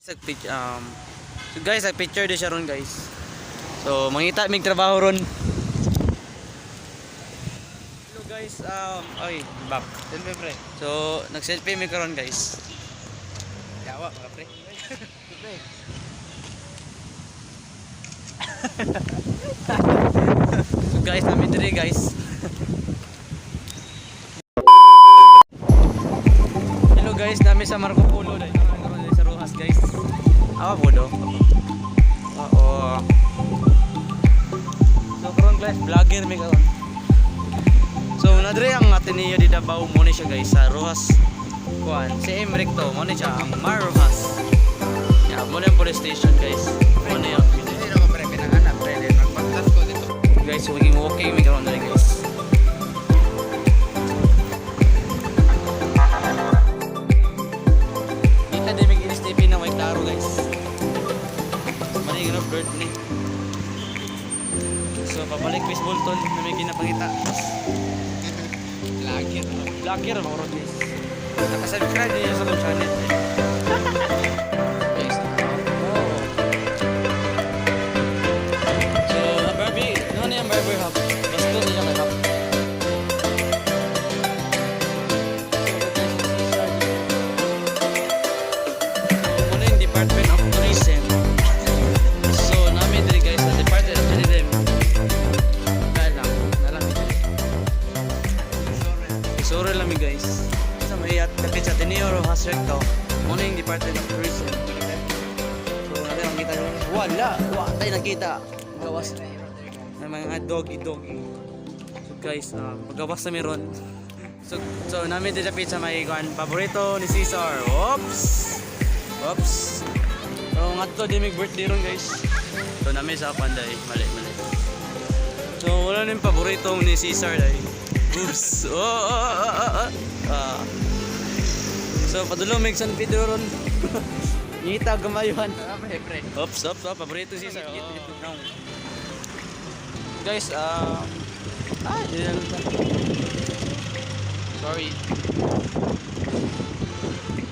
So guys, picture di siya ron guys. So mangita mig trabaho ron. Hello guys, oy, back. Selfie pre. So nag-selfie mi karon guys. Yawa mga pre. Pre. So guys, namin diri guys. Hello guys, namin sa Marco Polo dai. Karon sa Rojas guys. Awa Polo. Oo. So karon guys, vlogger mi karon. So nadre ang Ateneo di Davao mo ni siya guys sa Rojas. Kuan, si Emric to, mo ni siya ang Rojas. Yeah, mo yung police station guys. Mo ni yung Hindi na ko pre pinanganak pre. Magpagtas ko dito. guys, walking mi karon diri guys. Kita di mig STP na may klaro guys. Mali nga bird ni. So pabalik baseball ton na may ginapangita. Lagi na. Vlogger mo ron guys. Nakasubscribe din sa akong channel. Guys. Oh. So, Barbie, ano na yung barber hub? Basto nila kay hub. Muna yung Department of Tourism. So, namin diri guys sa Department of Tourism. Nalang. Isuro lang mi guys. Sa may tapit sa Ateneo Rojas Recto. Muna yung Department of Tourism. So, natin ang kita nyo. Wala tayo nakita. Gawas. May mga doggy. So guys, paggawas na meron. So namin dito sa may paborito ni Cesar. Oops. So nga to di mig birthday ron guys. So namin sa Panday. Mali. So wala nang paborito ni Cesar dai. Oops. So padulong mig San Pedro ron. Ngita gamayuhan. Pre. Oops, paborito si Cesar. No. Guys, hindi lang ito. Sorry.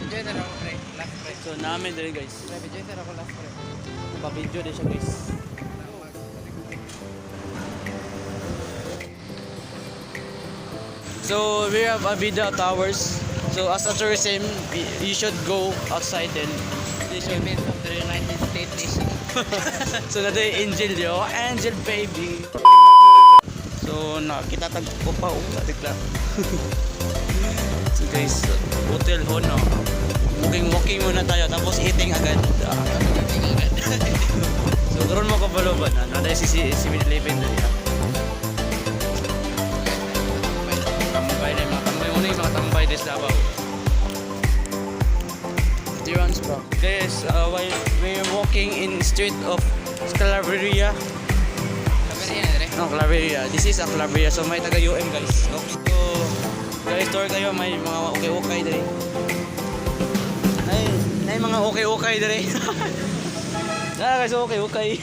Enjoy na ako pre. Last pre. So, namin dali guys. Enjoy na ako last pre. Pa-video din siya guys. So, we have Avida Towers. So, as a tourism, you should go outside then. Women of the United States nation. So, na Angel yo. Angel baby. So, nakita tag ko pa tikla. So guys, hotel ho no. Walking muna tayo tapos eating agad. So, karon mo kabalo ba na? Naday si 7-Eleven dali. Tambay na mga tambay mo ni mga tambay des Davao. Dirons bro. Guys, while we're walking in street of Claveria. No, Claveria. This is a Claveria. So may taga UM guys. So guys, tour kayo may mga okay dere. Nay mga okay dere. Guys, okay.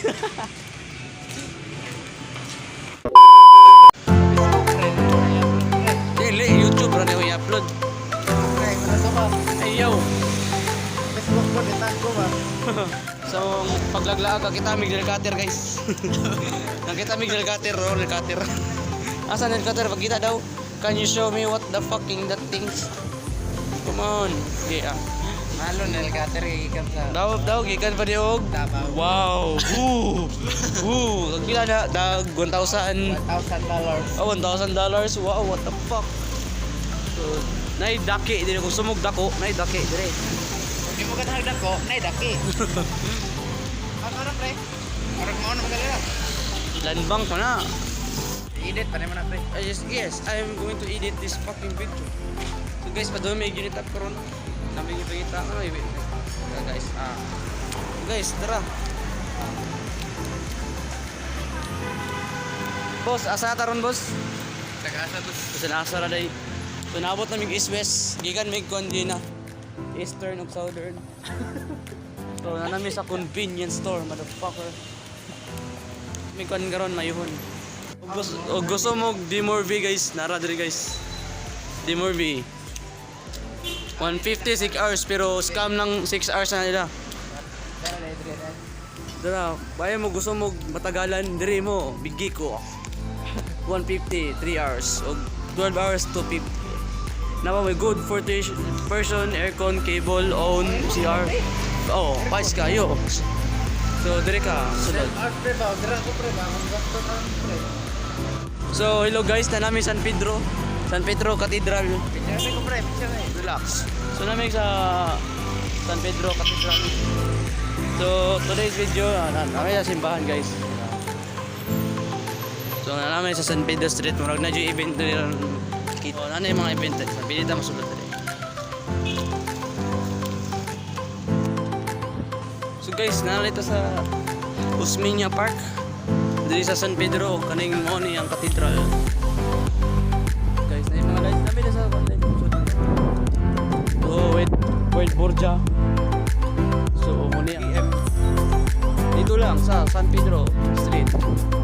Dili YouTube ra ni i-upload. Pre, ano ba? Ayaw. Facebook ko ditan ko ba? So paglaglaag kita mig cutter guys. Nakita mig cutter, roller cutter. Asan el cutter pagkita daw? Can you show me what the fucking that things? Come on. Yeah. Malo na el-cutter ikan sa Daw gikan pa diog. Davao. Wow. Kagila na dag 1,000. $1,000. Oh, $1,000. Wow, what the fuck? So, nay daki dire kung sumog dako, nay daki dire. Hindi mo ganang dako, nay daki. Ano pre? Orang mo na magalala. Lanbang pa na. I-edit pa naman na pre. Yes, I am going to edit this fucking video. So guys, pa doon may unit up karon. Namin ipakita ko guys. Guys, tara. Boss, asa taron boss? Tagasa to. Kasi nasa ra day. So naabot na mig east-west, gikan mig kundi na. Eastern ug southern. So nanami sa convenience store, motherfucker. May kuan karon mayuhon. Ug gusto mo Dimorvi guys, nara diri guys. Dimorvi. 150 6 hours pero scam ng 6 hours na nila. Dara, kaya mo gusto mo matagalan, diri mo, bigi ko. 150, 3 hours. O 12 hours, 250. Napa may good for person, aircon, cable, own, CR. Oh, pais kayo. So, diri ka, sunod. So, hello guys, na namin San Pedro. San Pedro Cathedral. Relax. So, namin sa San Pedro Cathedral. So, today's video, namin sa simbahan guys. So, namin sa San Pedro Street. Murag na yung event nila. So, ano yung mga event? Pabilita masulot rin. So guys, nalito sa Usmeña Park. Dito sa San Pedro, kaning mo ni ang katedral. Guys, na yung mga lights namin sa light. So, wait, Borja. So, muna yan. Dito lang sa San Pedro Street.